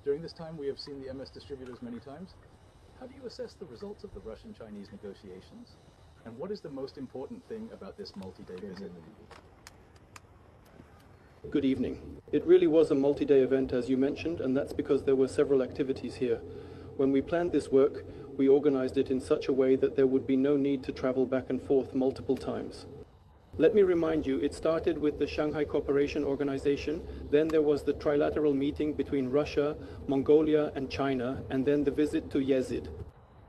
During this time, we have seen the MS distributors many times. How do you assess the results of the Russian-Chinese negotiations? And what is the most important thing about this multi-day visit? Good evening. It really was a multi-day event, as you mentioned, and that's because there were several activities here. When we planned this work, we organized it in such a way that there would be no need to travel back and forth multiple times. Let me remind you, it started with the Shanghai Cooperation Organization, then there was the trilateral meeting between Russia, Mongolia and China, and then the visit to Yezd,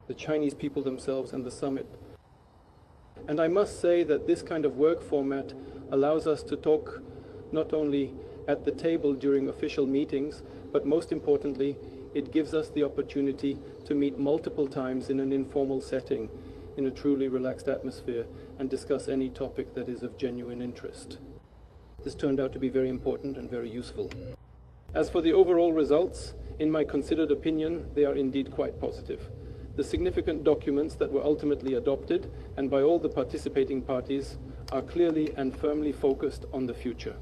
the Chinese people themselves, and the summit. And I must say that this kind of work format allows us to talk not only at the table during official meetings, but most importantly, it gives us the opportunity to meet multiple times in an informal setting, in a truly relaxed atmosphere, and discuss any topic that is of genuine interest. This turned out to be very important and very useful. As for the overall results, in my considered opinion, they are indeed quite positive. The significant documents that were ultimately adopted, and by all the participating parties, are clearly and firmly focused on the future.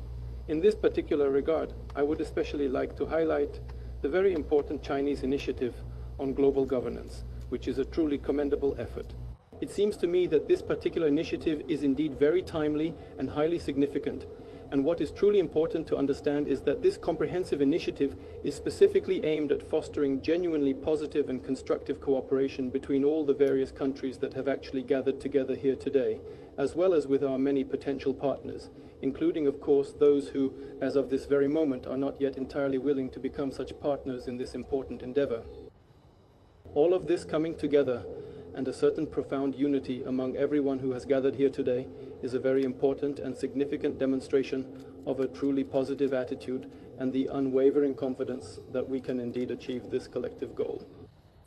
In this particular regard, I would especially like to highlight the very important Chinese initiative on global governance, which is a truly commendable effort. It seems to me that this particular initiative is indeed very timely and highly significant. And what is truly important to understand is that this comprehensive initiative is specifically aimed at fostering genuinely positive and constructive cooperation between all the various countries that have actually gathered together here today, as well as with our many potential partners, including, of course, those who, as of this very moment, are not yet entirely willing to become such partners in this important endeavor. All of this coming together and a certain profound unity among everyone who has gathered here today is a very important and significant demonstration of a truly positive attitude and the unwavering confidence that we can indeed achieve this collective goal.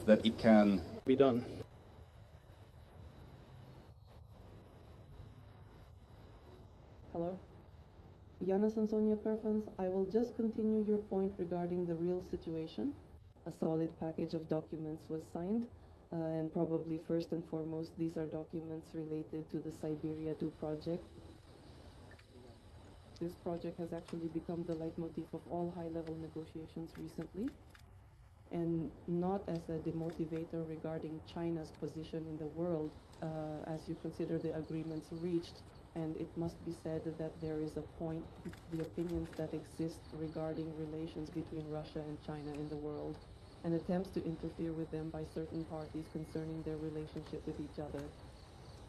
That it can be done. Hello. Yanis and Sonia Perfans, I will just continue your point regarding the real situation. A solid package of documents was signed. And probably first and foremost, these are documents related to the Siberia 2 project. This project has actually become the leitmotif of all high-level negotiations recently, and not as a demotivator regarding China's position in the world, as you consider the agreements reached. And it must be said that there is a point, the opinions that exist regarding relations between Russia and China in the world, and attempts to interfere with them by certain parties concerning their relationship with each other.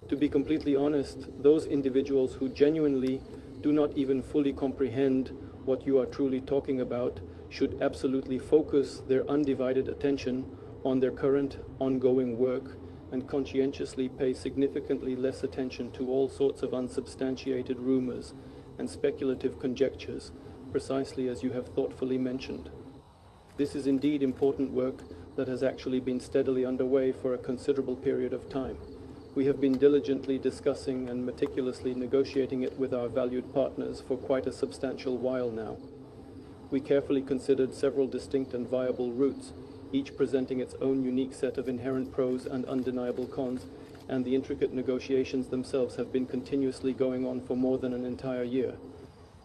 To be completely honest, those individuals who genuinely do not even fully comprehend what you are truly talking about should absolutely focus their undivided attention on their current ongoing work and conscientiously pay significantly less attention to all sorts of unsubstantiated rumors and speculative conjectures, precisely as you have thoughtfully mentioned. This is indeed important work that has actually been steadily underway for a considerable period of time. We have been diligently discussing and meticulously negotiating it with our valued partners for quite a substantial while now. We carefully considered several distinct and viable routes, each presenting its own unique set of inherent pros and undeniable cons, and the intricate negotiations themselves have been continuously going on for more than an entire year.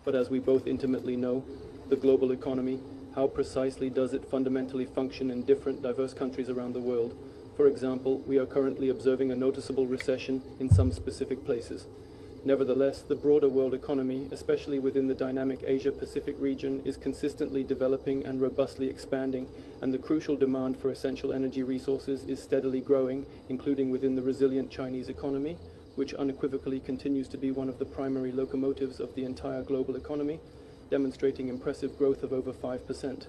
But as we both intimately know, the global economy, how precisely does it fundamentally function in different diverse countries around the world? For example, we are currently observing a noticeable recession in some specific places. Nevertheless, the broader world economy, especially within the dynamic Asia-Pacific region, is consistently developing and robustly expanding, and the crucial demand for essential energy resources is steadily growing, including within the resilient Chinese economy, which unequivocally continues to be one of the primary locomotives of the entire global economy, demonstrating impressive growth of over 5%.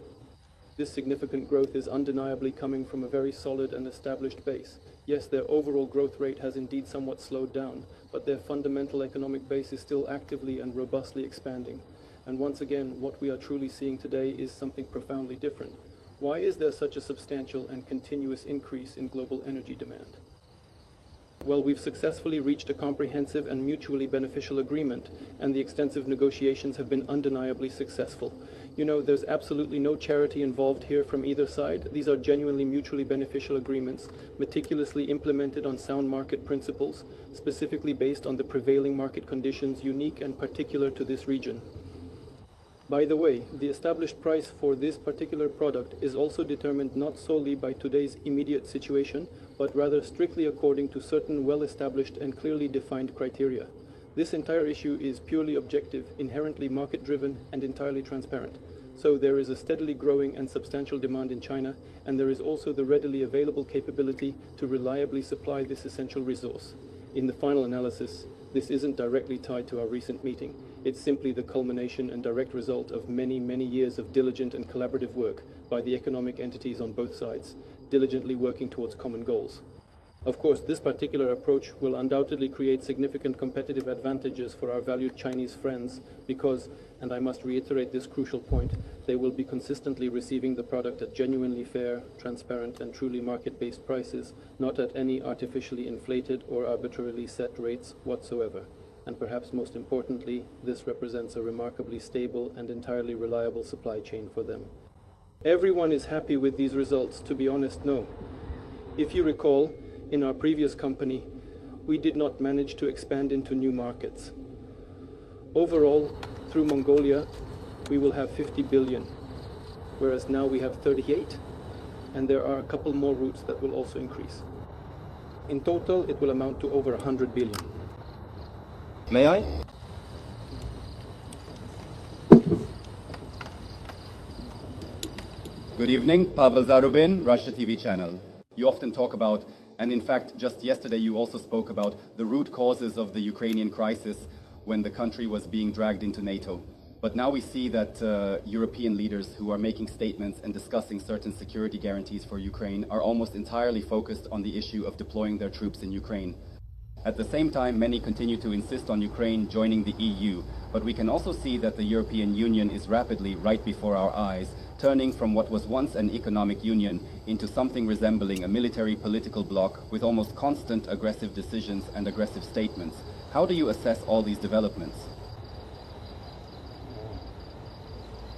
This significant growth is undeniably coming from a very solid and established base. Yes, their overall growth rate has indeed somewhat slowed down, but their fundamental economic base is still actively and robustly expanding. And once again, what we are truly seeing today is something profoundly different. Why is there such a substantial and continuous increase in global energy demand? Well, we've successfully reached a comprehensive and mutually beneficial agreement, and the extensive negotiations have been undeniably successful. You know, there's absolutely no charity involved here from either side. These are genuinely mutually beneficial agreements, meticulously implemented on sound market principles, specifically based on the prevailing market conditions unique and particular to this region. By the way, the established price for this particular product is also determined not solely by today's immediate situation, but rather strictly according to certain well-established and clearly defined criteria. This entire issue is purely objective, inherently market-driven, and entirely transparent. So there is a steadily growing and substantial demand in China, and there is also the readily available capability to reliably supply this essential resource. In the final analysis, this isn't directly tied to our recent meeting. It's simply the culmination and direct result of many, many years of diligent and collaborative work by the economic entities on both sides, diligently working towards common goals. Of course, this particular approach will undoubtedly create significant competitive advantages for our valued Chinese friends because, and I must reiterate this crucial point, they will be consistently receiving the product at genuinely fair, transparent, and truly market-based prices, not at any artificially inflated or arbitrarily set rates whatsoever. And perhaps most importantly, this represents a remarkably stable and entirely reliable supply chain for them. Everyone is happy with these results, to be honest, no. If you recall, in our previous company, we did not manage to expand into new markets. Overall, through Mongolia, we will have 50 billion, whereas now we have 38, and there are a couple more routes that will also increase. In total, it will amount to over 100 billion. May I? Good evening, Pavel Zarubin, Russia TV channel. You often talk about, and in fact, just yesterday you also spoke about the root causes of the Ukrainian crisis when the country was being dragged into NATO. But now we see that European leaders who are making statements and discussing certain security guarantees for Ukraine are almost entirely focused on the issue of deploying their troops in Ukraine. At the same time, many continue to insist on Ukraine joining the EU, but we can also see that the European Union is rapidly, right before our eyes, turning from what was once an economic union into something resembling a military political bloc with almost constant aggressive decisions and aggressive statements. How do you assess all these developments?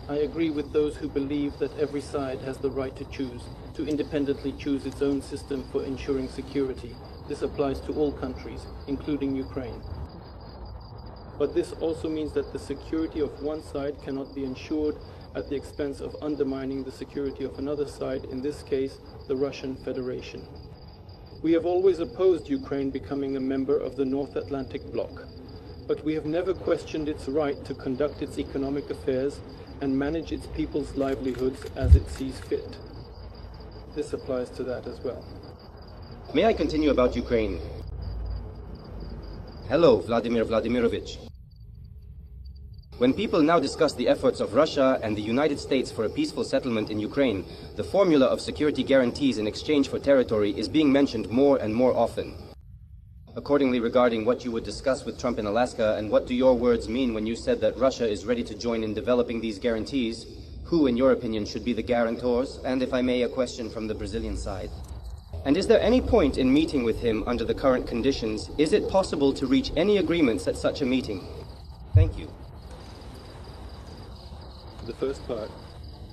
I agree with those who believe that every side has the right to choose, to independently choose its own system for ensuring security. This applies to all countries, including Ukraine. But this also means that the security of one side cannot be ensured at the expense of undermining the security of another side, in this case, the Russian Federation. We have always opposed Ukraine becoming a member of the North Atlantic Bloc, but we have never questioned its right to conduct its economic affairs and manage its people's livelihoods as it sees fit. This applies to that as well. May I continue about Ukraine? Hello, Vladimir Vladimirovich. When people now discuss the efforts of Russia and the United States for a peaceful settlement in Ukraine, the formula of security guarantees in exchange for territory is being mentioned more and more often. Accordingly, regarding what you would discuss with Trump in Alaska, and what do your words mean when you said that Russia is ready to join in developing these guarantees, who, in your opinion, should be the guarantors? And if I may, a question from the Brazilian side. And is there any point in meeting with him under the current conditions? Is it possible to reach any agreements at such a meeting? Thank you. The first part.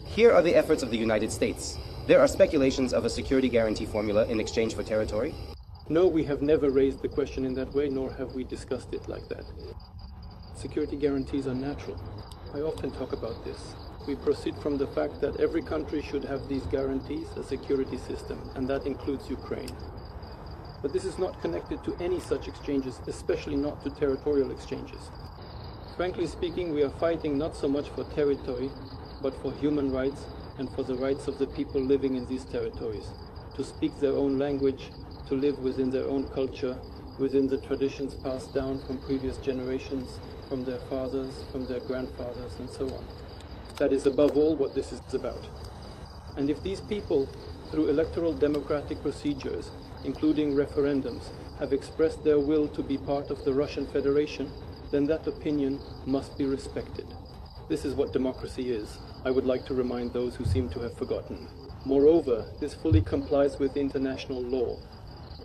Here are the efforts of the United States. There are speculations of a security guarantee formula in exchange for territory. No, we have never raised the question in that way, nor have we discussed it like that. Security guarantees are natural. I often talk about this. We proceed from the fact that every country should have these guarantees, a security system, and that includes Ukraine. But this is not connected to any such exchanges, especially not to territorial exchanges. Frankly speaking, we are fighting not so much for territory, but for human rights and for the rights of the people living in these territories, to speak their own language, to live within their own culture, within the traditions passed down from previous generations, from their fathers, from their grandfathers, and so on. That is above all what this is about. And if these people, through electoral democratic procedures, including referendums, have expressed their will to be part of the Russian Federation, then that opinion must be respected. This is what democracy is. I would like to remind those who seem to have forgotten. Moreover, this fully complies with international law.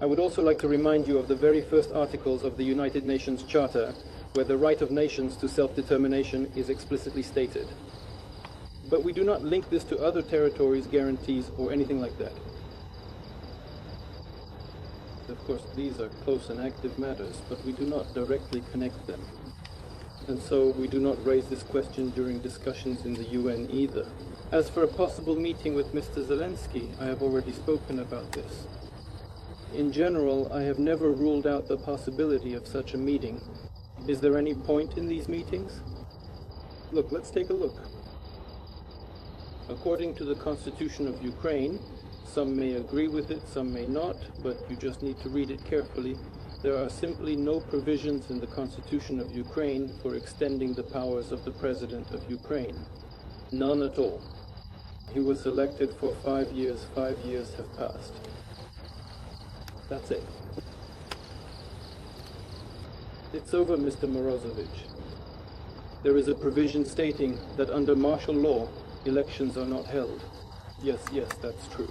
I would also like to remind you of the very first articles of the United Nations Charter, where the right of nations to self-determination is explicitly stated. But we do not link this to other territories, guarantees, or anything like that. Of course, these are close and active matters, but we do not directly connect them. And so we do not raise this question during discussions in the UN either. As for a possible meeting with Mr. Zelensky, I have already spoken about this. In general, I have never ruled out the possibility of such a meeting. Is there any point in these meetings? Look, let's take a look. According to the Constitution of Ukraine, some may agree with it, some may not, but you just need to read it carefully. There are simply no provisions in the Constitution of Ukraine for extending the powers of the President of Ukraine. None at all. He was elected for 5 years. 5 years have passed. That's it. It's over, Mr. Morozovich. There is a provision stating that under martial law, elections are not held. Yes, that's true.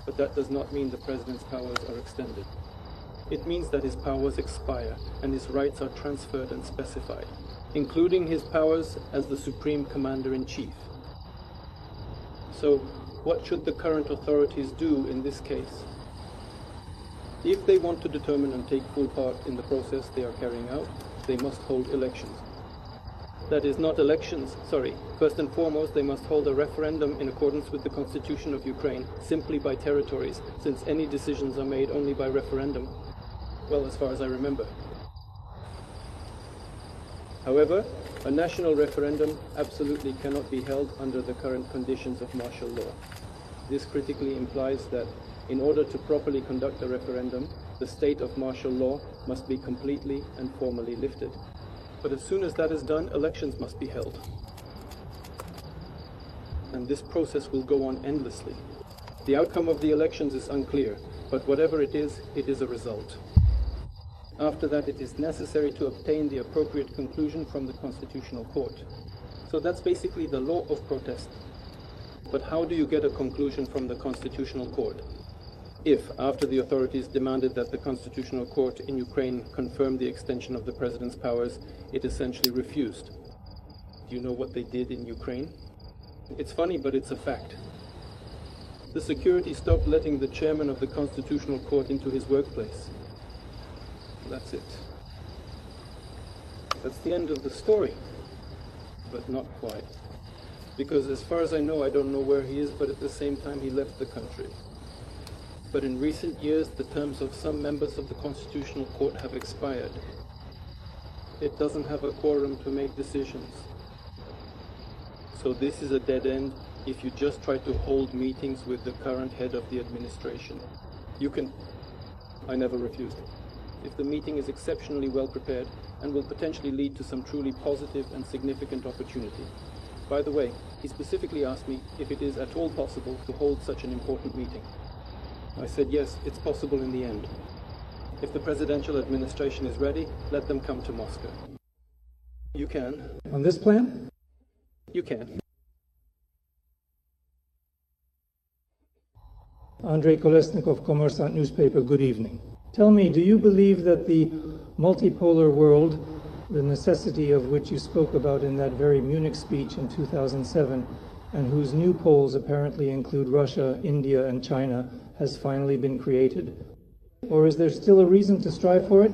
But that does not mean the President's powers are extended. It means that his powers expire and his rights are transferred and specified, including his powers as the Supreme Commander-in-Chief. So, what should the current authorities do in this case? If they want to determine and take full part in the process they are carrying out, they must hold elections. That is, not elections, sorry. First and foremost, they must hold a referendum in accordance with the Constitution of Ukraine, simply by territories, since any decisions are made only by referendum. Well, as far as I remember. However, a national referendum absolutely cannot be held under the current conditions of martial law. This critically implies that in order to properly conduct a referendum, the state of martial law must be completely and formally lifted. But as soon as that is done, elections must be held. And this process will go on endlessly. The outcome of the elections is unclear, but whatever it is a result. After that, it is necessary to obtain the appropriate conclusion from the Constitutional Court. So that's basically the law of protest. But how do you get a conclusion from the Constitutional Court? If, after the authorities demanded that the Constitutional Court in Ukraine confirm the extension of the President's powers, it essentially refused. Do you know what they did in Ukraine? It's funny, but it's a fact. The security stopped letting the chairman of the Constitutional Court into his workplace. That's it. That's the end of the story. But not quite. Because as far as I know, I don't know where he is, but at the same time he left the country. But in recent years, the terms of some members of the Constitutional Court have expired. It doesn't have a quorum to make decisions. So this is a dead end if you just try to hold meetings with the current head of the administration. You can... I never refused. If the meeting is exceptionally well prepared and will potentially lead to some truly positive and significant opportunity. By the way, he specifically asked me if it is at all possible to hold such an important meeting. I said yes, it's possible in the end. If the presidential administration is ready, let them come to Moscow. You can. On this plan? You can. Andrei Kolesnikov, Kommersant newspaper, good evening. Tell me, do you believe that the multipolar world, the necessity of which you spoke about in that very Munich speech in 2007, and whose new poles apparently include Russia, India, and China, has finally been created? Or is there still a reason to strive for it?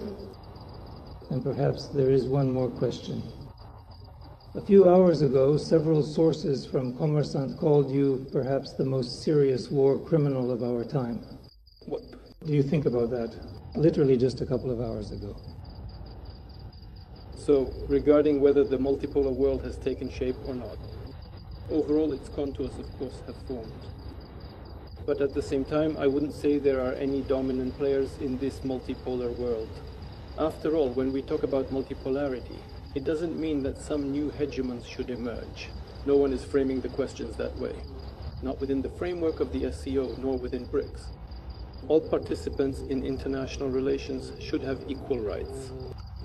And perhaps there is one more question. A few hours ago, several sources from Kommersant called you perhaps the most serious war criminal of our time. What do you think about that? Literally just a couple of hours ago. So, regarding whether the multipolar world has taken shape or not, overall its contours, of course, have formed. But at the same time, I wouldn't say there are any dominant players in this multipolar world. After all, when we talk about multipolarity, it doesn't mean that some new hegemons should emerge. No one is framing the questions that way. Not within the framework of the SCO, nor within BRICS. All participants in international relations should have equal rights.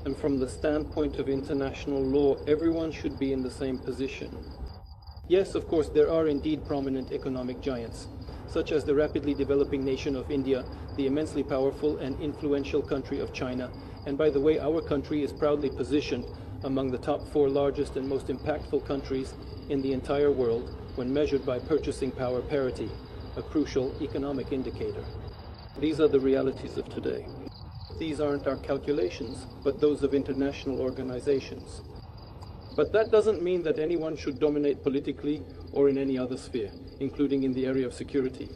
And from the standpoint of international law, everyone should be in the same position. Yes, of course, there are indeed prominent economic giants, such as the rapidly developing nation of India, the immensely powerful and influential country of China, and by the way, our country is proudly positioned among the top 4 largest and most impactful countries in the entire world when measured by purchasing power parity, a crucial economic indicator. These are the realities of today. these aren't our calculations, but those of international organizations. But that doesn't mean that anyone should dominate politically or in any other sphere, including in the area of security.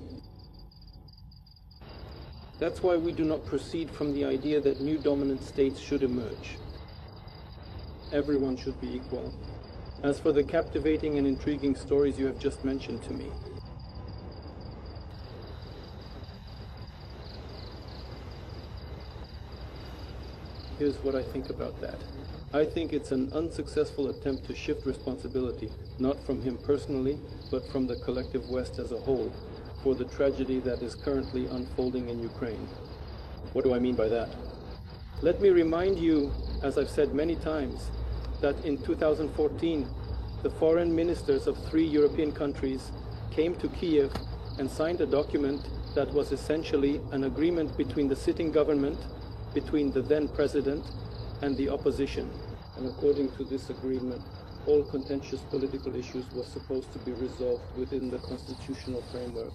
That's why we do not proceed from the idea that new dominant states should emerge. Everyone should be equal. As for the captivating and intriguing stories you have just mentioned to me, here's what I think about that. I think it's an unsuccessful attempt to shift responsibility, not from him personally, but from the collective West as a whole, for the tragedy that is currently unfolding in Ukraine. What do I mean by that? Let me remind you, as I've said many times, that in 2014, the foreign ministers of 3 European countries came to Kiev and signed a document that was essentially an agreement between the sitting government, between the then president, and the opposition. And according to this agreement, all contentious political issues were supposed to be resolved within the constitutional framework.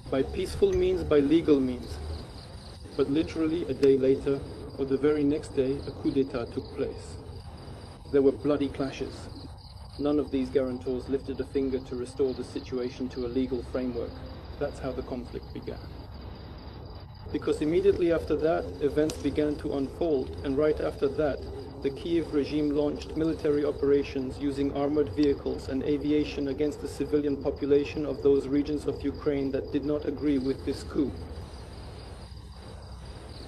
By peaceful means, by legal means. But literally a day later, or the very next day, a coup d'etat took place. There were bloody clashes. None of these guarantors lifted a finger to restore the situation to a legal framework. That's how the conflict began. Because immediately after that, events began to unfold, and right after that, the Kiev regime launched military operations using armored vehicles and aviation against the civilian population of those regions of Ukraine that did not agree with this coup.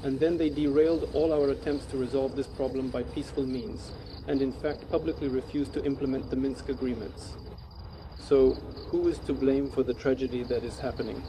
And then they derailed all our attempts to resolve this problem by peaceful means, and in fact publicly refused to implement the Minsk agreements. So, who is to blame for the tragedy that is happening?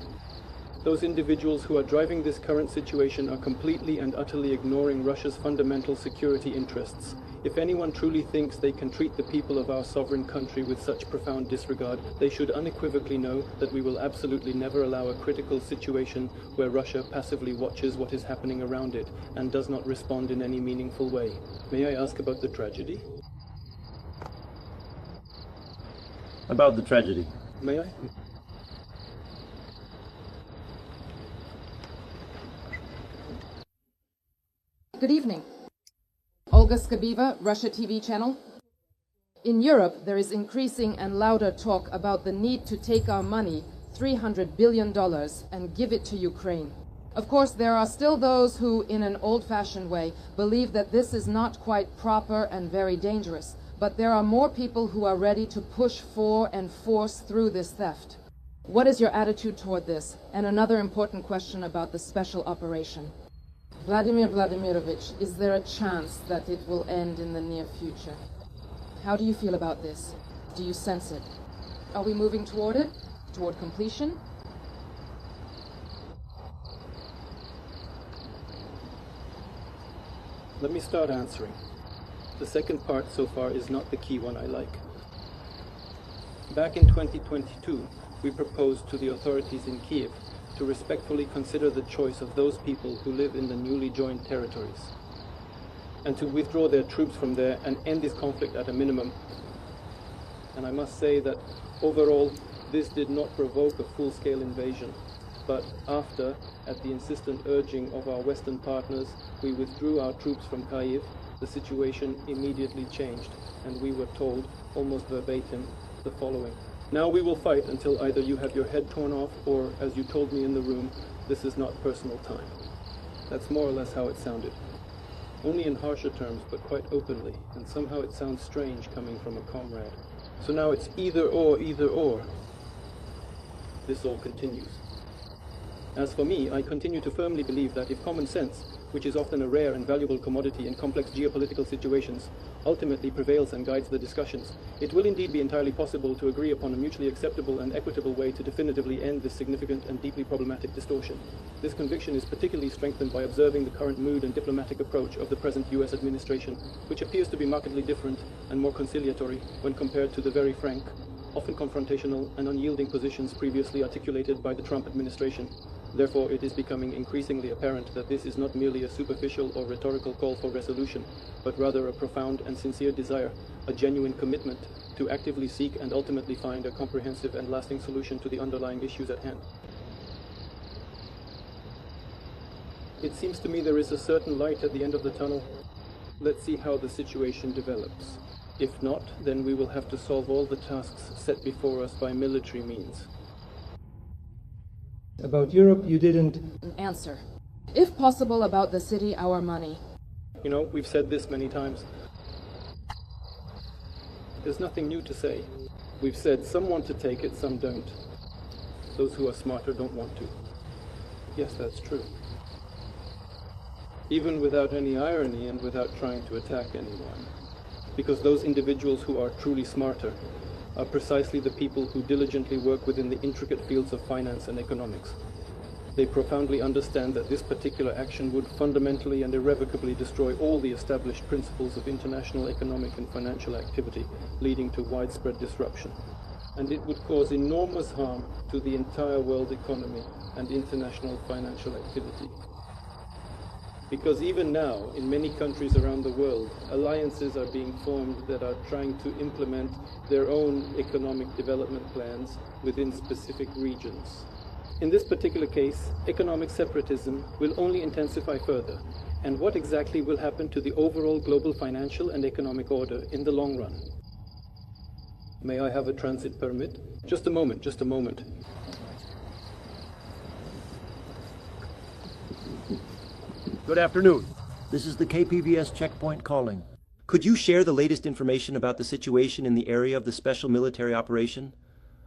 Those individuals who are driving this current situation are completely and utterly ignoring Russia's fundamental security interests. If anyone truly thinks they can treat the people of our sovereign country with such profound disregard, they should unequivocally know that we will absolutely never allow a critical situation where Russia passively watches what is happening around it and does not respond in any meaningful way. May I ask about the tragedy? About the tragedy. May I? Good evening. Olga Skabeva, Russia TV channel. In Europe, there is increasing and louder talk about the need to take our money, $300 billion, and give it to Ukraine. Of course, there are still those who, in an old-fashioned way, believe that this is not quite proper and very dangerous. But there are more people who are ready to push for and force through this theft. What is your attitude toward this? And another important question about the special operation. Vladimir Vladimirovich, is there a chance that it will end in the near future? How do you feel about this? Do you sense it? Are we moving toward it? Toward completion? Let me start answering. The second part so far is not the key one I like. Back in 2022, we proposed to the authorities in Kiev to respectfully consider the choice of those people who live in the newly joined territories, and to withdraw their troops from there and end this conflict at a minimum. And I must say that overall, this did not provoke a full-scale invasion, but after, at the insistent urging of our Western partners, we withdrew our troops from Kyiv, the situation immediately changed, and we were told, almost verbatim, the following. Now we will fight until either you have your head torn off or, as you told me in the room, this is not personal time. That's more or less how it sounded. Only in harsher terms, but quite openly, and somehow it sounds strange coming from a comrade. So now it's either or, either or. This all continues. As for me, I continue to firmly believe that if common sense, which is often a rare and valuable commodity in complex geopolitical situations, ultimately prevails and guides the discussions, it will indeed be entirely possible to agree upon a mutually acceptable and equitable way to definitively end this significant and deeply problematic distortion. This conviction is particularly strengthened by observing the current mood and diplomatic approach of the present US administration, which appears to be markedly different and more conciliatory when compared to the very frank, often confrontational and unyielding positions previously articulated by the Trump administration. Therefore, it is becoming increasingly apparent that this is not merely a superficial or rhetorical call for resolution, but rather a profound and sincere desire, a genuine commitment to actively seek and ultimately find a comprehensive and lasting solution to the underlying issues at hand. It seems to me there is a certain light at the end of the tunnel. Let's see how the situation develops. If not, then we will have to solve all the tasks set before us by military means. About Europe, you didn't Answer. If possible, about the city, our money. You know, we've said this many times. There's nothing new to say. We've said some want to take it, some don't. Those who are smarter don't want to. Yes, that's true. Even without any irony and without trying to attack anyone. Because those individuals who are truly smarter are precisely the people who diligently work within the intricate fields of finance and economics. They profoundly understand that this particular action would fundamentally and irrevocably destroy all the established principles of international economic and financial activity, leading to widespread disruption. And it would cause enormous harm to the entire world economy and international financial activity. Because even now, in many countries around the world, alliances are being formed that are trying to implement their own economic development plans within specific regions. In this particular case, economic separatism will only intensify further. And what exactly will happen to the overall global financial and economic order in the long run? May I have a transit permit? Just a moment, just a moment. Good afternoon. This is the KPVS checkpoint calling. Could you share the latest information about the situation in the area of the special military operation?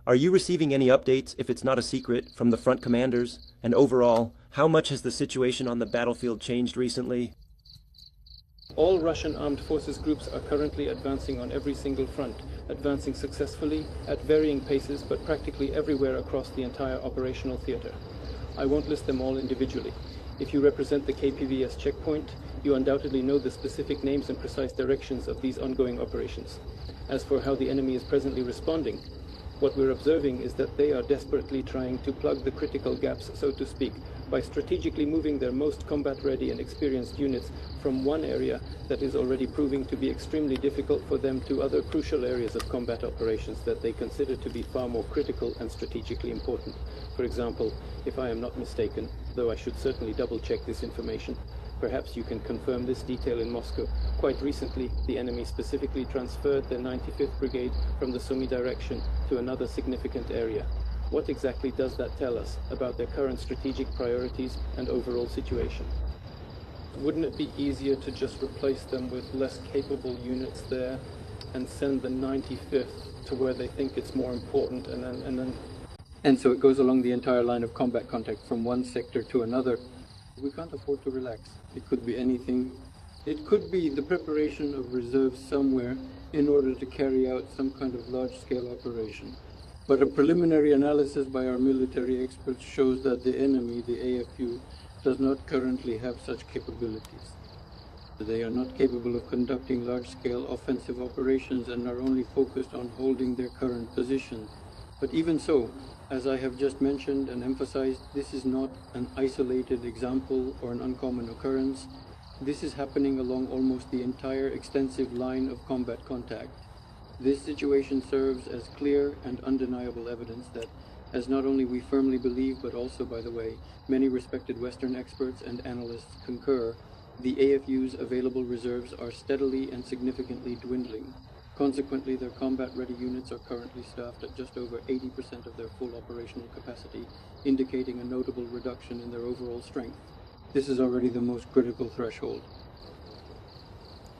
Are you receiving any updates, if it's not a secret, from the front commanders? And overall, how much has the situation on the battlefield changed recently? All Russian armed forces groups are currently advancing on every single front, advancing successfully at varying paces, but practically everywhere across the entire operational theater. I won't list them all individually. If you represent the KPVS checkpoint, you undoubtedly know the specific names and precise directions of these ongoing operations. As for how the enemy is presently responding, what we're observing is that they are desperately trying to plug the critical gaps, so to speak, by strategically moving their most combat-ready and experienced units from one area that is already proving to be extremely difficult for them to other crucial areas of combat operations that they consider to be far more critical and strategically important. For example, if I am not mistaken, though I should certainly double-check this information, perhaps you can confirm this detail in Moscow. Quite recently, the enemy specifically transferred their 95th Brigade from the Sumy direction to another significant area. What exactly does that tell us about their current strategic priorities and overall situation? Wouldn't it be easier to just replace them with less capable units there and send the 95th to where they think it's more important and so it goes along the entire line of combat contact from one sector to another? We can't afford to relax. It could be anything. It could be the preparation of reserves somewhere in order to carry out some kind of large-scale operation. But a preliminary analysis by our military experts shows that the enemy, the AFU, does not currently have such capabilities. They are not capable of conducting large-scale offensive operations and are only focused on holding their current position. But even so, as I have just mentioned and emphasized, this is not an isolated example or an uncommon occurrence. This is happening along almost the entire extensive line of combat contact. This situation serves as clear and undeniable evidence that, as not only we firmly believe, but also, by the way, many respected Western experts and analysts concur, the AFU's available reserves are steadily and significantly dwindling. Consequently, their combat-ready units are currently staffed at just over 80% of their full operational capacity, indicating a notable reduction in their overall strength. This is already the most critical threshold.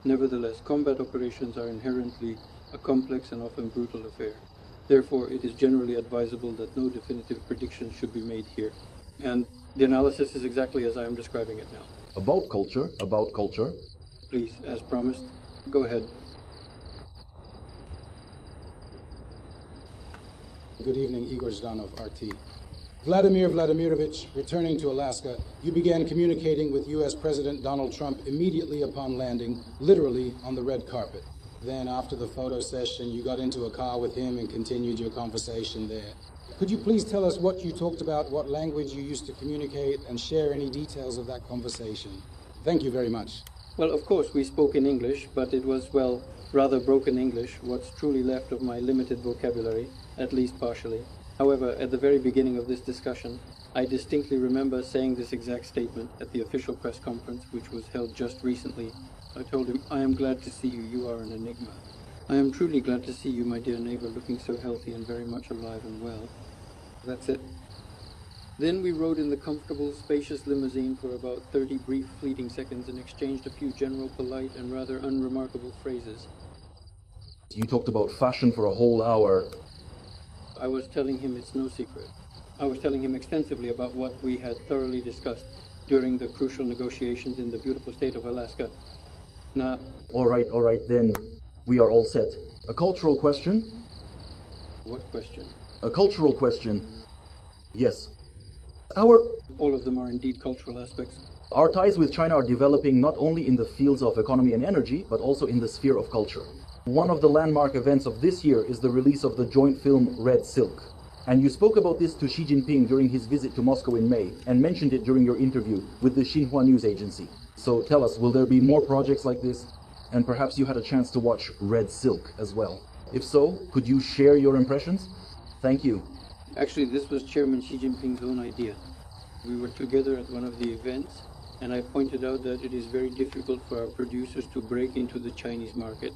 Nevertheless, combat operations are inherently a complex and often brutal affair. Therefore, it is generally advisable that no definitive predictions should be made here. And the analysis is exactly as I am describing it now. About culture. Please, as promised, go ahead. Good evening, Igor Zdanov, RT. Vladimir Vladimirovich, returning to Alaska, you began communicating with U.S. President Donald Trump immediately upon landing, literally on the red carpet. Then, after the photo session, you got into a car with him and continued your conversation there. Could you please tell us what you talked about, what language you used to communicate, and share any details of that conversation? Thank you very much. Well, of course, we spoke in English, but it was, well, rather broken English, what's truly left of my limited vocabulary, at least partially. However, at the very beginning of this discussion, I distinctly remember saying this exact statement at the official press conference, which was held just recently. I told him, "I am glad to see you. You are an enigma." I am truly glad to see you, my dear neighbor, looking so healthy and very much alive and well. That's it. Then we rode in the comfortable, spacious limousine for about 30 brief, fleeting seconds and exchanged a few general, polite, and rather unremarkable phrases. You talked about fashion for a whole hour. I was telling him it's no secret. I was telling him extensively about what we had thoroughly discussed during the crucial negotiations in the beautiful state of Alaska. Now, All right, then. We are all set. A cultural question? what question? A cultural question. Yes. All of them are indeed cultural aspects. Our ties with China are developing not only in the fields of economy and energy, but also in the sphere of culture. One of the landmark events of this year is the release of the joint film Red Silk. And you spoke about this to Xi Jinping during his visit to Moscow in May, and mentioned it during your interview with the Xinhua news agency. So tell us, will there be more projects like this? And perhaps you had a chance to watch Red Silk as well. If so, could you share your impressions? Thank you. Actually, this was Chairman Xi Jinping's own idea. We were together at one of the events, and I pointed out that it is very difficult for our producers to break into the Chinese market.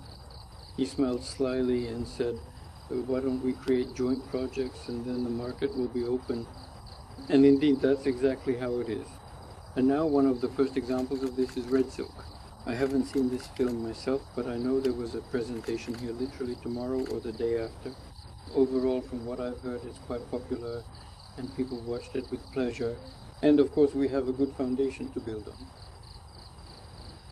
He smiled slyly and said, "Why don't we create joint projects and then the market will be open?" And indeed, that's exactly how it is. And now one of the first examples of this is Red Silk. I haven't seen this film myself, but I know there was a presentation here literally tomorrow or the day after. Overall, from what I've heard, it's quite popular and people watched it with pleasure. And of course, we have a good foundation to build on.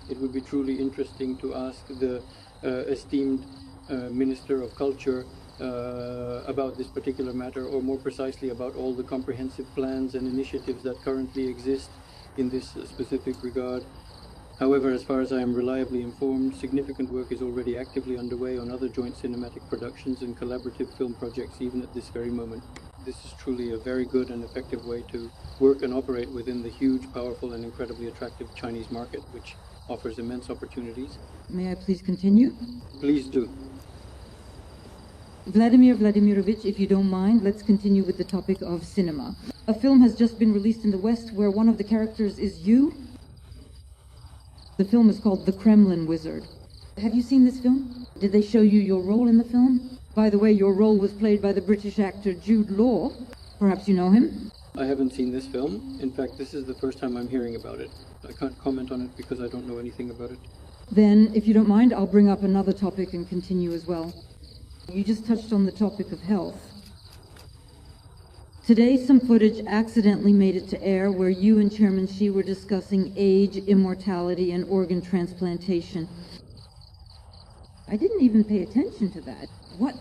It would be truly interesting to ask the esteemed Minister of Culture about this particular matter, or more precisely about all the comprehensive plans and initiatives that currently exist in this specific regard. However, as far as I am reliably informed, significant work is already actively underway on other joint cinematic productions and collaborative film projects even at this very moment. This is truly a very good and effective way to work and operate within the huge, powerful, and incredibly attractive Chinese market, which offers immense opportunities. May I please continue? Please do. Vladimir Vladimirovich, if you don't mind, let's continue with the topic of cinema. A film has just been released in the West where one of the characters is you. The film is called The Kremlin Wizard. Have you seen this film? Did they show you your role in the film? By the way, your role was played by the British actor Jude Law. Perhaps you know him? I haven't seen this film. In fact, this is the first time I'm hearing about it. I can't comment on it because I don't know anything about it. Then, if you don't mind, I'll bring up another topic and continue as well. You just touched on the topic of health. Today, some footage accidentally made it to air where you and Chairman Xi were discussing age, immortality, and organ transplantation. I didn't even pay attention to that. What?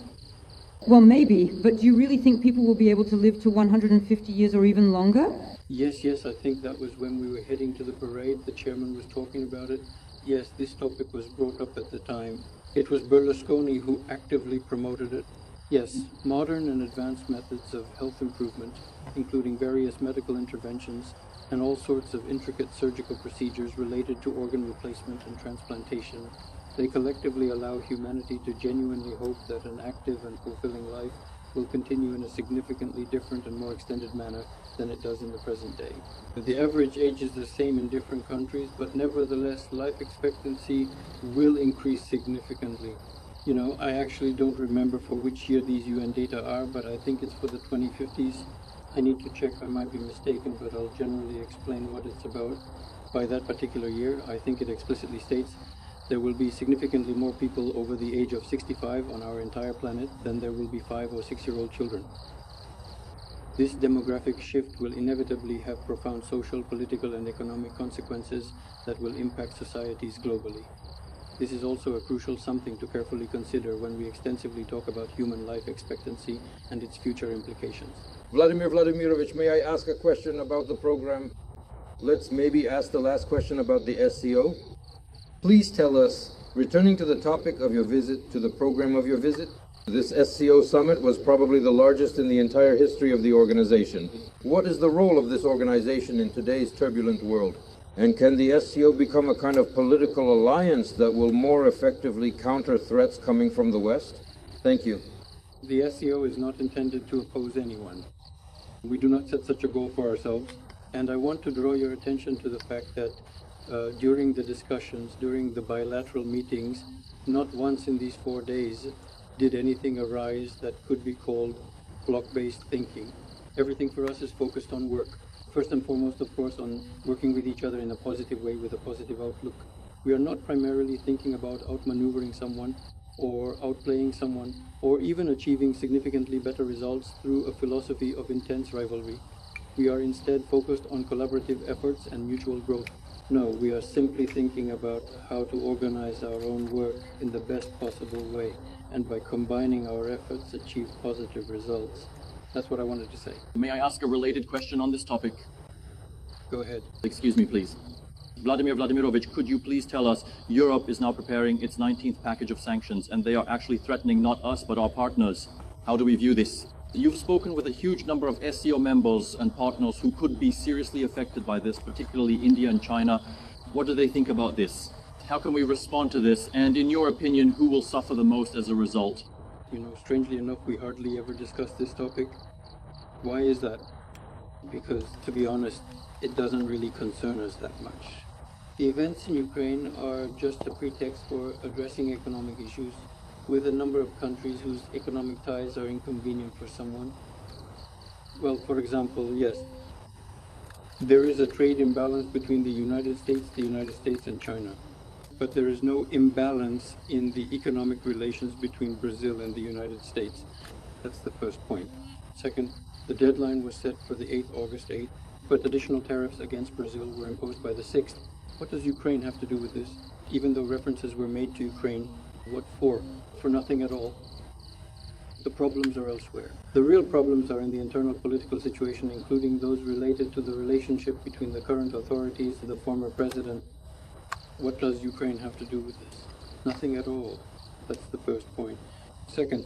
Well, maybe, but do you really think people will be able to live to 150 years or even longer? Yes, I think that was when we were heading to the parade. The chairman was talking about it. Yes, this topic was brought up at the time. It was Berlusconi who actively promoted it. Yes, modern and advanced methods of health improvement, including various medical interventions and all sorts of intricate surgical procedures related to organ replacement and transplantation, they collectively allow humanity to genuinely hope that an active and fulfilling life will continue in a significantly different and more extended manner than it does in the present day. The average age is the same in different countries, but nevertheless, life expectancy will increase significantly. You know, I actually don't remember for which year these UN data are, but I think it's for the 2050s. I need to check, I might be mistaken, but I'll generally explain what it's about. By that particular year, I think it explicitly states there will be significantly more people over the age of 65 on our entire planet than there will be 5 or 6-year-old children. This demographic shift will inevitably have profound social, political, and economic consequences that will impact societies globally. This is also a crucial something to carefully consider when we extensively talk about human life expectancy and its future implications. Vladimir Vladimirovich, may I ask a question about the program? Let's maybe ask the last question about the SCO. Please tell us, returning to the topic of your visit, to the program of your visit, this SCO summit was probably the largest in the entire history of the organization. What is the role of this organization in today's turbulent world? And can the SCO become a kind of political alliance that will more effectively counter threats coming from the West? Thank you. The SCO is not intended to oppose anyone. We do not set such a goal for ourselves. And I want to draw your attention to the fact that during the discussions, during the bilateral meetings, not once in these 4 days did anything arise that could be called block-based thinking. Everything for us is focused on work. First and foremost, of course, on working with each other in a positive way with a positive outlook. We are not primarily thinking about outmaneuvering someone or outplaying someone or even achieving significantly better results through a philosophy of intense rivalry. We are instead focused on collaborative efforts and mutual growth. No, we are simply thinking about how to organize our own work in the best possible way, and by combining our efforts, achieve positive results. That's what I wanted to say. May I ask a related question on this topic? Go ahead. Excuse me, please. Vladimir Vladimirovich, could you please tell us, Europe is now preparing its 19th package of sanctions, and they are actually threatening not us, but our partners. How do we view this? You've spoken with a huge number of SCO members and partners who could be seriously affected by this, particularly India and China. What do they think about this? How can we respond to this? And in your opinion, who will suffer the most as a result? You know, strangely enough, we hardly ever discuss this topic. Why is that? Because, to be honest, it doesn't really concern us that much. The events in Ukraine are just a pretext for addressing economic issues with a number of countries whose economic ties are inconvenient for someone. Well, for example, yes, there is a trade imbalance between the United States and China. But there is no imbalance in the economic relations between Brazil and the United States. That's the first point. Second, the deadline was set for the 8th, August 8th, but additional tariffs against Brazil were imposed by the 6th. What does Ukraine have to do with this? Even though references were made to Ukraine, what for? For nothing at all. The problems are elsewhere. The real problems are in the internal political situation, including those related to the relationship between the current authorities and the former president. What does Ukraine have to do with this? Nothing at all. That's the first point. Second,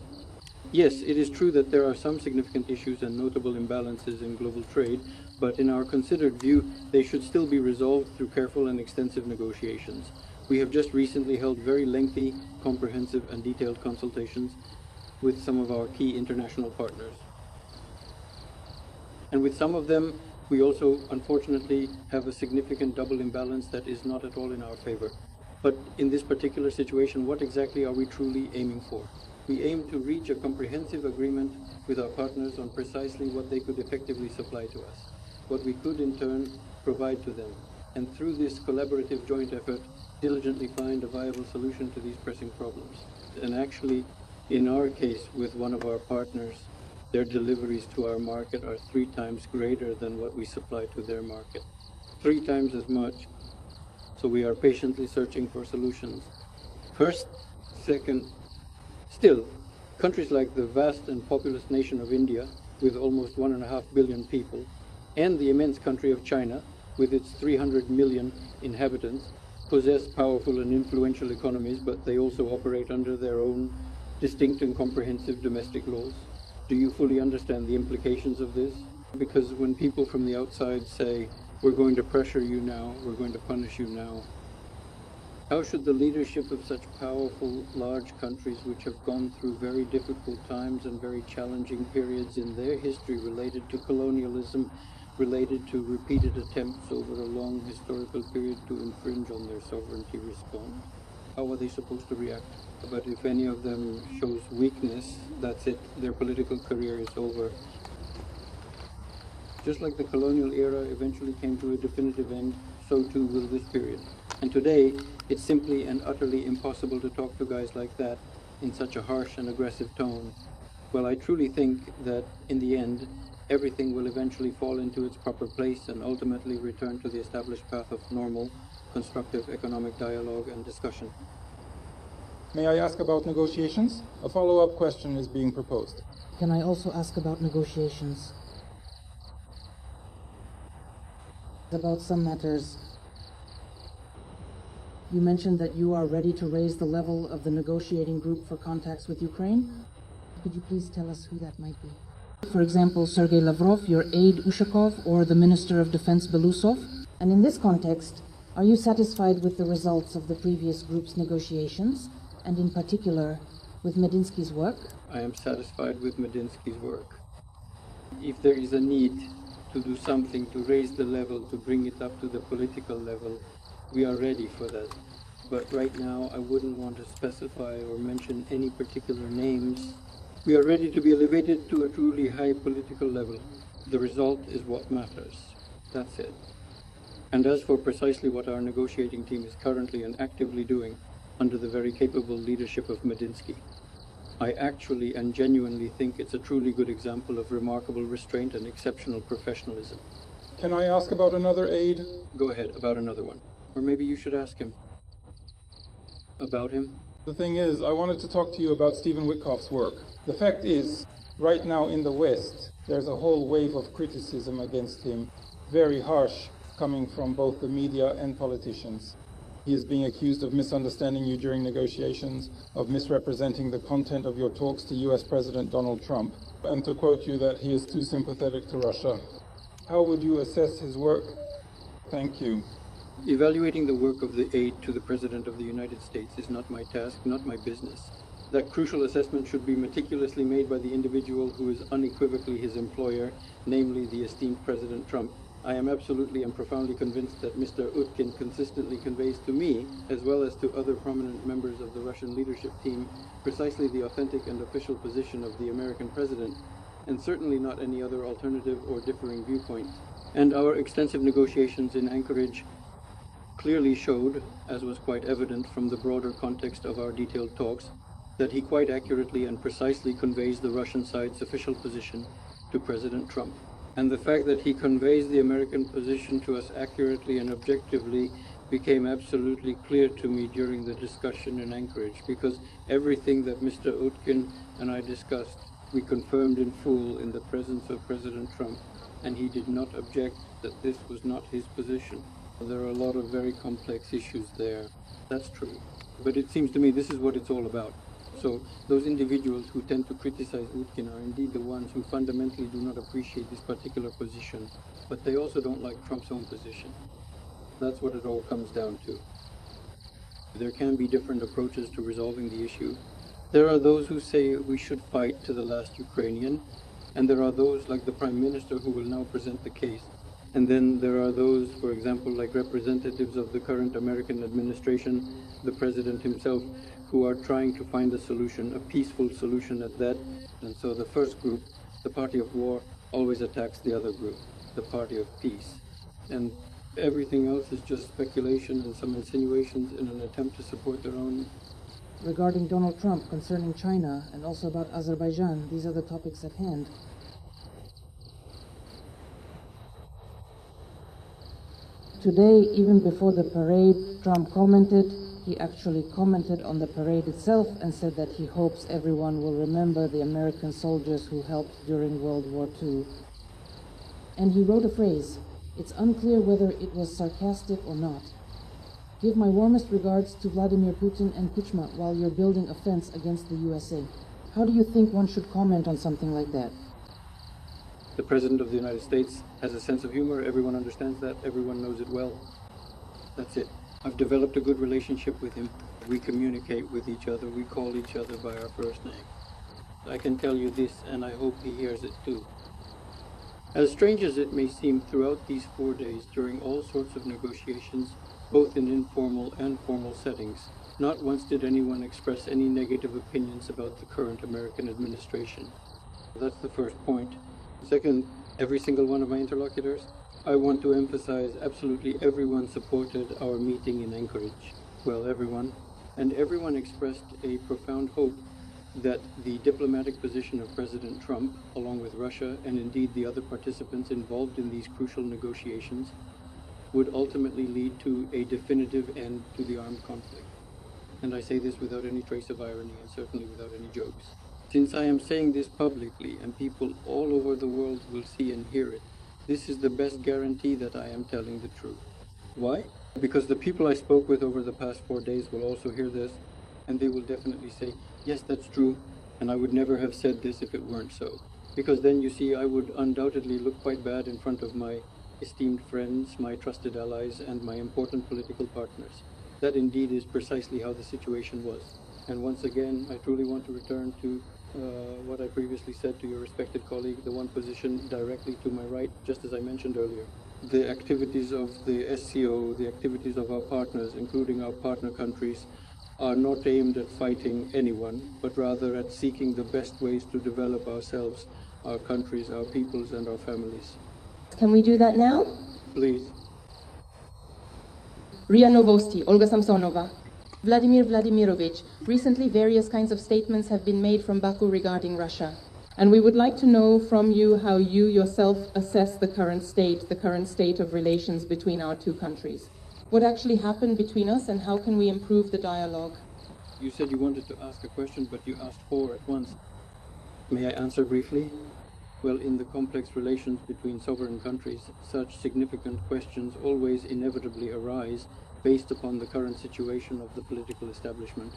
yes, it is true that there are some significant issues and notable imbalances in global trade, but in our considered view, they should still be resolved through careful and extensive negotiations. We have just recently held very lengthy, comprehensive, and detailed consultations with some of our key international partners. And with some of them, we also, unfortunately, have a significant double imbalance that is not at all in our favor. But in this particular situation, what exactly are we truly aiming for? We aim to reach a comprehensive agreement with our partners on precisely what they could effectively supply to us, what we could in turn provide to them, and through this collaborative joint effort, diligently find a viable solution to these pressing problems. And actually, in our case, with one of our partners, their deliveries to our market are 3 times greater than what we supply to their market. 3 times as much. So we are patiently searching for solutions. First, second, still, countries like the vast and populous nation of India, with almost 1.5 billion people, and the immense country of China, with its 300 million inhabitants, possess powerful and influential economies, but they also operate under their own distinct and comprehensive domestic laws. Do you fully understand the implications of this? Because when people from the outside say, we're going to pressure you now, we're going to punish you now, how should the leadership of such powerful, large countries, which have gone through very difficult times and very challenging periods in their history related to colonialism, related to repeated attempts over a long historical period to infringe on their sovereignty, respond? How are they supposed to react? But if any of them shows weakness, that's it. Their political career is over. Just like the colonial era eventually came to a definitive end, so too will this period. And today, it's simply and utterly impossible to talk to guys like that in such a harsh and aggressive tone. Well, I truly think that in the end, everything will eventually fall into its proper place and ultimately return to the established path of normal, constructive economic dialogue and discussion. May I ask about negotiations? A follow-up question is being proposed. Can I also ask about negotiations? About some matters. You mentioned that you are ready to raise the level of the negotiating group for contacts with Ukraine. Could you please tell us who that might be? For example, Sergei Lavrov, your aide Ushakov, or the Minister of Defense Belousov? And in this context, are you satisfied with the results of the previous group's negotiations, and in particular with Medinsky's work? I am satisfied with Medinsky's work. If there is a need to do something to raise the level, to bring it up to the political level, we are ready for that. But right now, I wouldn't want to specify or mention any particular names. We are ready to be elevated to a truly high political level. The result is what matters. That's it. And as for precisely what our negotiating team is currently and actively doing under the very capable leadership of Medinsky, I actually and genuinely think it's a truly good example of remarkable restraint and exceptional professionalism. Can I ask about another aide? Go ahead, about another one. Or maybe you should ask him. About him? The thing is, I wanted to talk to you about Stephen Witkoff's work. The fact is, right now in the West, there's a whole wave of criticism against him, very harsh, coming from both the media and politicians. He is being accused of misunderstanding you during negotiations, of misrepresenting the content of your talks to US President Donald Trump, and to quote you that he is too sympathetic to Russia. How would you assess his work? Thank you. Evaluating the work of the aide to the President of the United States is not my task, not my business. That crucial assessment should be meticulously made by the individual who is unequivocally his employer, namely the esteemed President Trump. I am absolutely and profoundly convinced that Mr. Utkin consistently conveys to me, as well as to other prominent members of the Russian leadership team, precisely the authentic and official position of the American president, and certainly not any other alternative or differing viewpoint. And our extensive negotiations in Anchorage clearly showed, as was quite evident from the broader context of our detailed talks, that he quite accurately and precisely conveys the Russian side's official position to President Trump. And the fact that he conveys the American position to us accurately and objectively became absolutely clear to me during the discussion in Anchorage, because everything that Mr. Utkin and I discussed, we confirmed in full in the presence of President Trump, and he did not object that this was not his position. There are a lot of very complex issues there. That's true. But it seems to me this is what it's all about. So those individuals who tend to criticize Utkin are indeed the ones who fundamentally do not appreciate this particular position, but they also don't like Trump's own position. That's what it all comes down to. There can be different approaches to resolving the issue. There are those who say we should fight to the last Ukrainian, and there are those like the Prime Minister who will now present the case. And then there are those, for example, like representatives of the current American administration, the President himself, who are trying to find a solution, a peaceful solution at that. And so the first group, the party of war, always attacks the other group, the party of peace. And everything else is just speculation and some insinuations in an attempt to support their own. Regarding Donald Trump, concerning China, and also about Azerbaijan, these are the topics at hand. Today, even before the parade, Trump commented. He actually commented on the parade itself and said that he hopes everyone will remember the American soldiers who helped during World War II. And he wrote a phrase, "It's unclear whether it was sarcastic or not. Give my warmest regards to Vladimir Putin and Kuchma while you're building a fence against the USA." How do you think one should comment on something like that? The President of the United States has a sense of humor. Everyone understands that. Everyone knows it well. That's it. I've developed a good relationship with him. We communicate with each other. We call each other by our first name. I can tell you this, and I hope he hears it too. As strange as it may seem, throughout these 4 days, during all sorts of negotiations, both in informal and formal settings, not once did anyone express any negative opinions about the current American administration. That's the first point. Second, every single one of my interlocutors, I want to emphasize absolutely everyone supported our meeting in Anchorage. Well, everyone. And everyone expressed a profound hope that the diplomatic position of President Trump, along with Russia and indeed the other participants involved in these crucial negotiations, would ultimately lead to a definitive end to the armed conflict. And I say this without any trace of irony and certainly without any jokes. Since I am saying this publicly and people all over the world will see and hear it, this is the best guarantee that I am telling the truth. Why? Because the people I spoke with over the past 4 days will also hear this, and they will definitely say, yes, that's true, and I would never have said this if it weren't so. Because then, you see, I would undoubtedly look quite bad in front of my esteemed friends, my trusted allies, and my important political partners. That indeed is precisely how the situation was. And once again, I truly want to return to what I previously said to your respected colleague, the one position directly to my right, just as I mentioned earlier. The activities of the SCO, the activities of our partners, including our partner countries, are not aimed at fighting anyone, but rather at seeking the best ways to develop ourselves, our countries, our peoples, and our families. Can we do that now? Please. Ria Novosti, Olga Samsonova. Vladimir Vladimirovich, recently various kinds of statements have been made from Baku regarding Russia. And we would like to know from you how you yourself assess the current state of relations between our two countries. What actually happened between us and how can we improve the dialogue? You said you wanted to ask a question, but you asked four at once. May I answer briefly? Well, in the complex relations between sovereign countries, such significant questions always inevitably arise based upon the current situation of the political establishment.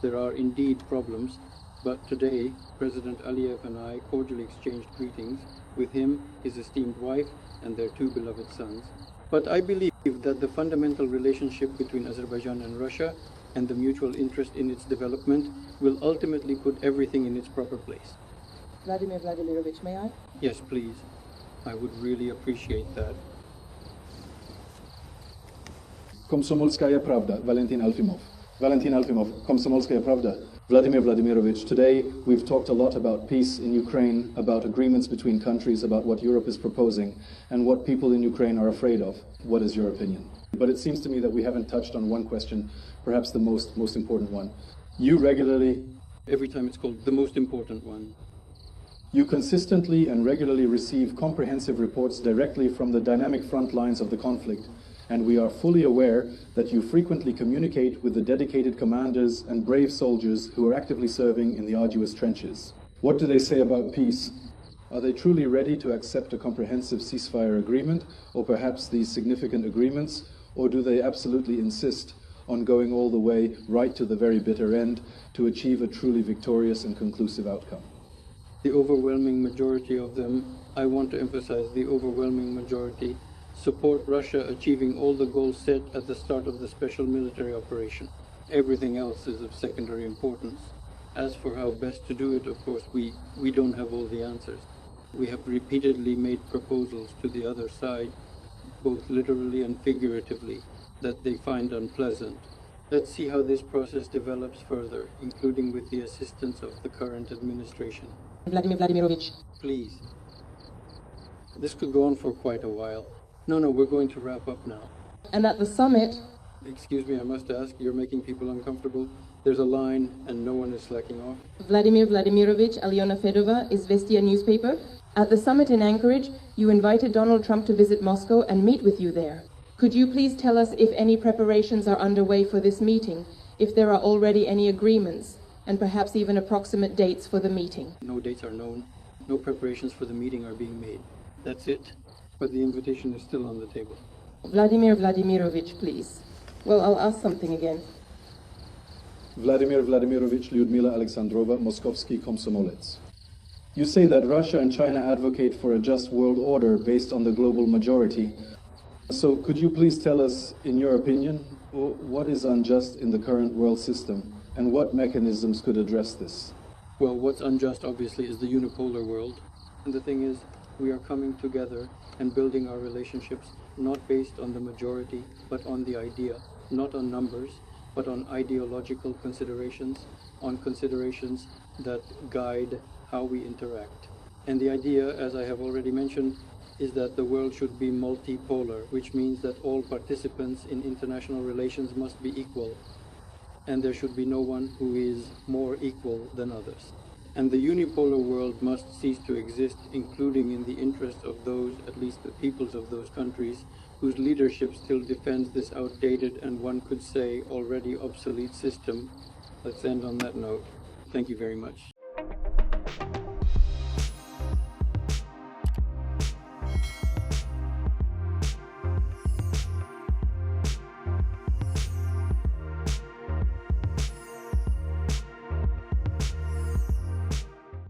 There are indeed problems, but today President Aliyev and I cordially exchanged greetings with him, his esteemed wife, and their two beloved sons. But I believe that the fundamental relationship between Azerbaijan and Russia and the mutual interest in its development will ultimately put everything in its proper place. Vladimir Vladimirovich, may I? Yes, please. I would really appreciate that. Komsomolskaya Pravda, Valentin Alfimov. Valentin Alfimov, Komsomolskaya Pravda. Vladimir Vladimirovich, today we've talked a lot about peace in Ukraine, about agreements between countries, about what Europe is proposing, and what people in Ukraine are afraid of. What is your opinion? But it seems to me that we haven't touched on one question, perhaps the most important one. You regularly... Every time it's called the most important one. You consistently and regularly receive comprehensive reports directly from the dynamic front lines of the conflict, and we are fully aware that you frequently communicate with the dedicated commanders and brave soldiers who are actively serving in the arduous trenches. What do they say about peace? Are they truly ready to accept a comprehensive ceasefire agreement, or perhaps these significant agreements, or do they absolutely insist on going all the way right to the very bitter end to achieve a truly victorious and conclusive outcome? The overwhelming majority of them, I want to emphasize the overwhelming majority, support Russia achieving all the goals set at the start of the special military operation. Everything else is of secondary importance. As for how best to do it, of course, we don't have all the answers. We have repeatedly made proposals to the other side, both literally and figuratively, that they find unpleasant. Let's see how this process develops further, including with the assistance of the current administration. Vladimir Vladimirovich. Please. This could go on for quite a while. No, we're going to wrap up now. And at the summit... Excuse me, I must ask, you're making people uncomfortable. There's a line and no one is slacking off. Vladimir Vladimirovich, Alyona Fedova, Izvestia newspaper. At the summit in Anchorage, you invited Donald Trump to visit Moscow and meet with you there. Could you please tell us if any preparations are underway for this meeting, if there are already any agreements, and perhaps even approximate dates for the meeting? No dates are known. No preparations for the meeting are being made. That's it. But the invitation is still on the table. Vladimir Vladimirovich, please. Well, I'll ask something again. Vladimir Vladimirovich Lyudmila Alexandrova, Moskovsky Komsomolets. You say that Russia and China advocate for a just world order based on the global majority. So could you please tell us, in your opinion, what is unjust in the current world system and what mechanisms could address this? Well, what's unjust, obviously, is the unipolar world. And the thing is, we are coming together and building our relationships not based on the majority, but on the idea, not on numbers, but on ideological considerations, on considerations that guide how we interact. And the idea, as I have already mentioned, is that the world should be multipolar, which means that all participants in international relations must be equal, and there should be no one who is more equal than others. And the unipolar world must cease to exist, including in the interest of those, at least the peoples of those countries, whose leadership still defends this outdated and one could say already obsolete system. Let's end on that note. Thank you very much.